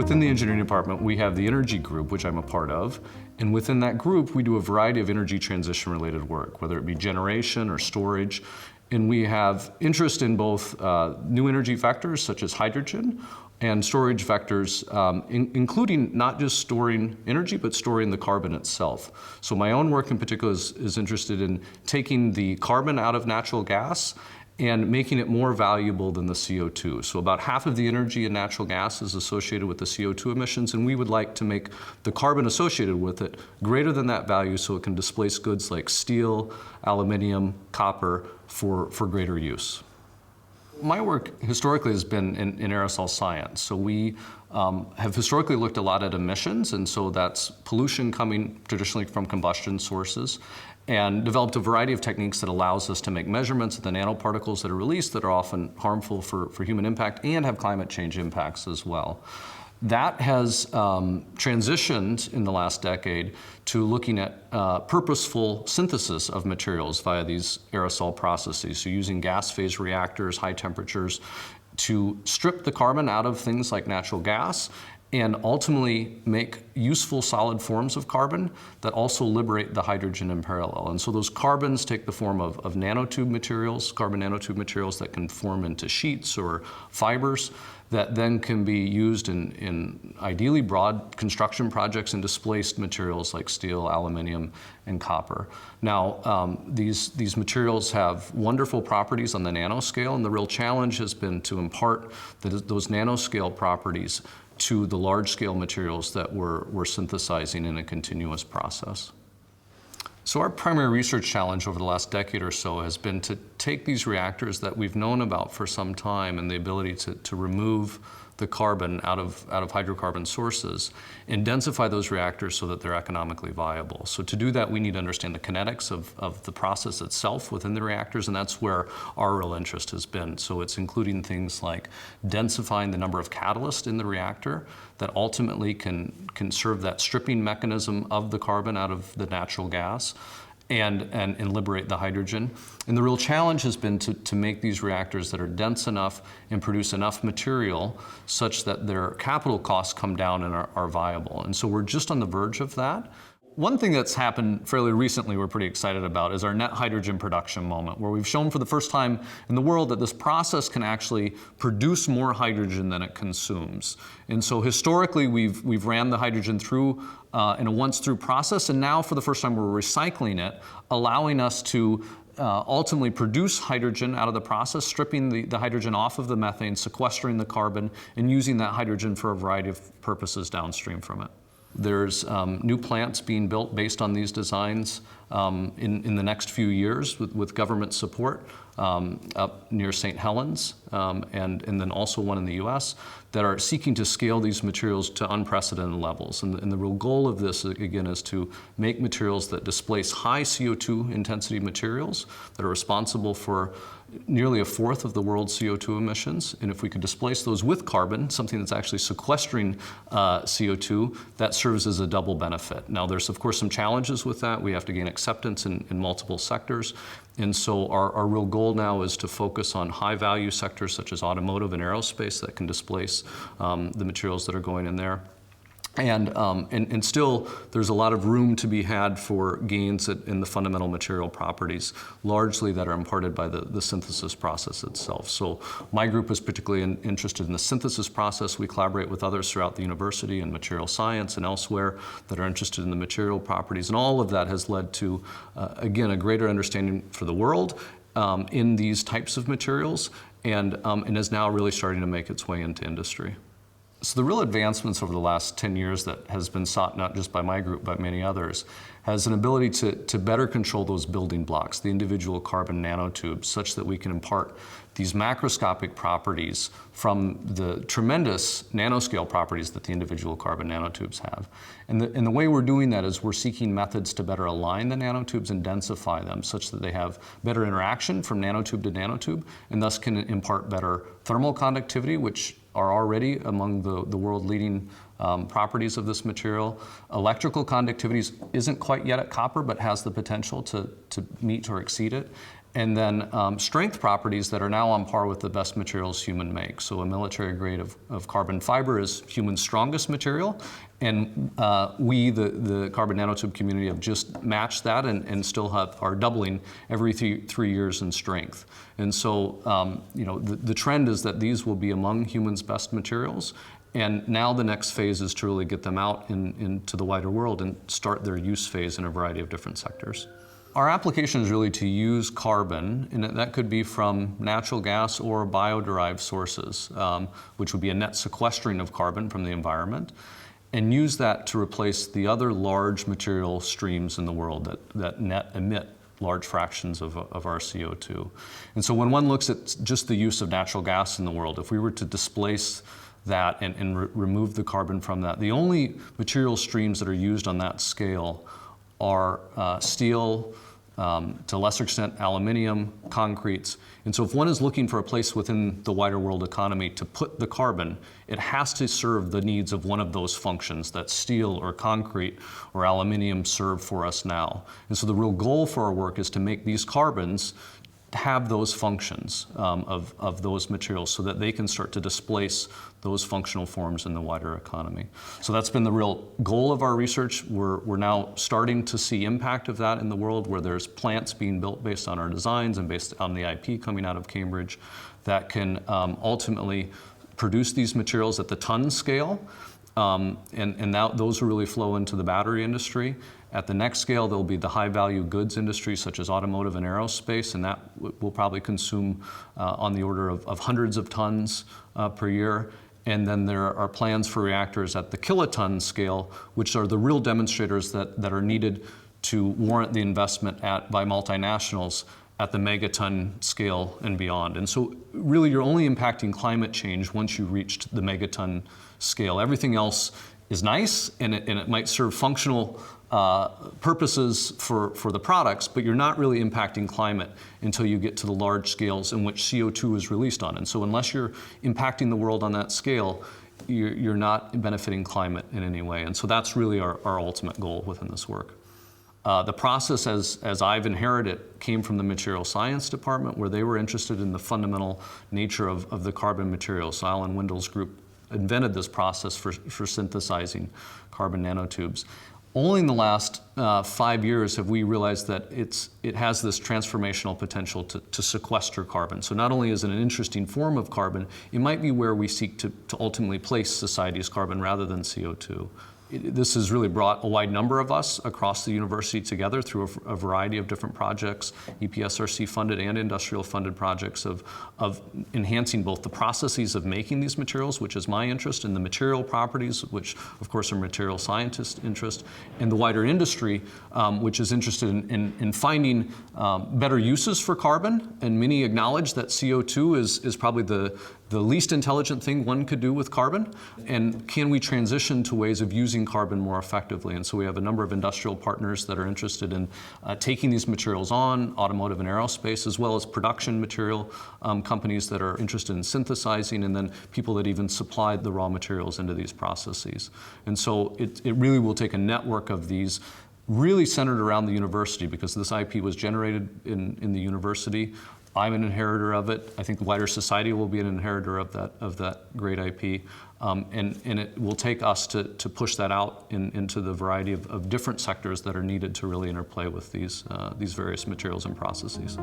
Within the engineering department, we have the energy group, which I'm a part of, and within that group, we do a variety of energy transition related work, whether it be generation or storage. And we have interest in both new energy vectors such as hydrogen and storage vectors, including not just storing energy, but storing the carbon itself. So my own work in particular is interested in taking the carbon out of natural gas and making it more valuable than the CO2. So about half of the energy in natural gas is associated with the CO2 emissions, and we would like to make the carbon associated with it greater than that value so it can displace goods like steel, aluminum, copper for greater use. My work historically has been in aerosol science. So we have historically looked a lot at emissions, and so that's pollution coming traditionally from combustion sources, and developed a variety of techniques that allows us to make measurements of the nanoparticles that are released that are often harmful for human impact and have climate change impacts as well. That has transitioned in the last decade to looking at purposeful synthesis of materials via these aerosol processes. So using gas phase reactors, high temperatures, to strip the carbon out of things like natural gas and ultimately make useful solid forms of carbon that also liberate the hydrogen in parallel. And so those carbons take the form of nanotube materials, carbon nanotube materials that can form into sheets or fibers that then can be used in ideally broad construction projects and displaced materials like steel, aluminum, and copper. Now, these materials have wonderful properties on the nanoscale, and the real challenge has been to impart those nanoscale properties to the large-scale materials that we're synthesizing in a continuous process. So our primary research challenge over the last decade or so has been to take these reactors that we've known about for some time and the ability to remove the carbon out of hydrocarbon sources and densify those reactors so that they're economically viable. So to do that, we need to understand the kinetics of the process itself within the reactors, and that's where our real interest has been. So it's including things like densifying the number of catalysts in the reactor that ultimately can serve that stripping mechanism of the carbon out of the natural gas and liberate the hydrogen. And the real challenge has been to make these reactors that are dense enough and produce enough material such that their capital costs come down and are viable. And so we're just on the verge of that. One thing that's happened fairly recently we're pretty excited about is our net hydrogen production moment, where we've shown for the first time in the world that this process can actually produce more hydrogen than it consumes. And so historically we've ran the hydrogen through in a once-through process, and now for the first time we're recycling it, allowing us to ultimately produce hydrogen out of the process, stripping the hydrogen off of the methane, sequestering the carbon, and using that hydrogen for a variety of purposes downstream from it. There's new plants being built based on these designs in the next few years with government support up near St. Helens and then also one in the US that are seeking to scale these materials to unprecedented levels. And the real goal of this, again, is to make materials that displace high CO2 intensity materials that are responsible for nearly a fourth of the world's CO2 emissions. And if we could displace those with carbon, something that's actually sequestering CO2, that serves as a double benefit. Now, there's of course some challenges with that. We have to gain acceptance in multiple sectors. And so our real goal now is to focus on high-value sectors such as automotive and aerospace that can displace the materials that are going in there. And still, there's a lot of room to be had for gains in the fundamental material properties, largely that are imparted by the synthesis process itself. So my group is particularly interested in the synthesis process. We collaborate with others throughout the university in material science and elsewhere that are interested in the material properties. And all of that has led to, again, a greater understanding for the world in these types of materials and is now really starting to make its way into industry. So the real advancements over the last 10 years that has been sought not just by my group but many others has an ability to better control those building blocks, the individual carbon nanotubes, such that we can impart these macroscopic properties from the tremendous nanoscale properties that the individual carbon nanotubes have. And the way we're doing that is we're seeking methods to better align the nanotubes and densify them such that they have better interaction from nanotube to nanotube and thus can impart better thermal conductivity, which are already among the world-leading properties of this material. Electrical conductivity isn't quite yet at copper, but has the potential to meet or exceed it. And then strength properties that are now on par with the best materials human makes. So a military grade of carbon fiber is human strongest material. And we, the carbon nanotube community, have just matched that and still are doubling every 3 years in strength. And so the trend is that these will be among humans' best materials. And now the next phase is to really get them out into the wider world and start their use phase in a variety of different sectors. Our application is really to use carbon, and that could be from natural gas or bio-derived sources, which would be a net sequestering of carbon from the environment, and use that to replace the other large material streams in the world that net emit large fractions of our CO2. And so when one looks at just the use of natural gas in the world, if we were to displace that and remove the carbon from that, the only material streams that are used on that scale are steel, to a lesser extent aluminium, concretes. And so if one is looking for a place within the wider world economy to put the carbon, it has to serve the needs of one of those functions that steel or concrete or aluminium serve for us now. And so the real goal for our work is to make these carbons have those functions of those materials so that they can start to displace those functional forms in the wider economy. So that's been the real goal of our research. We're now starting to see impact of that in the world, where there's plants being built based on our designs and based on the IP coming out of Cambridge that can ultimately produce these materials at the ton scale. And now those will really flow into the battery industry. At the next scale, there'll be the high-value goods industry, such as automotive and aerospace, and that will probably consume on the order of hundreds of tons per year. And then there are plans for reactors at the kiloton scale, which are the real demonstrators that are needed to warrant the investment by multinationals at the megaton scale and beyond. And so really you're only impacting climate change once you reached the megaton scale. Everything else is nice, and it might serve functional purposes for the products, but you're not really impacting climate until you get to the large scales in which CO2 is released on. And so unless you're impacting the world on that scale, you're not benefiting climate in any way. And so that's really our ultimate goal within this work. The process, as I've inherited, came from the material science department, where they were interested in the fundamental nature of the carbon materials. So Alan Wendell's group invented this process for synthesizing carbon nanotubes. Only in the last 5 years have we realized that it has this transformational potential to sequester carbon. So not only is it an interesting form of carbon, it might be where we seek to ultimately place society's carbon rather than CO2. This has really brought a wide number of us across the university together through a variety of different projects, EPSRC funded and industrial funded projects of enhancing both the processes of making these materials, which is my interest, and the material properties, which of course are material scientists' interest, and the wider industry, which is interested in finding better uses for carbon. And many acknowledge that CO2 is probably the least intelligent thing one could do with carbon, and can we transition to ways of using carbon more effectively? And so we have a number of industrial partners that are interested in taking these materials on, automotive and aerospace, as well as production material companies that are interested in synthesizing, and then people that even supply the raw materials into these processes. And so it really will take a network of these, really centered around the university, because this IP was generated in the university. I'm an inheritor of it. I think the wider society will be an inheritor of that great IP. And it will take us to push that out into the variety of different sectors that are needed to really interplay with these various materials and processes.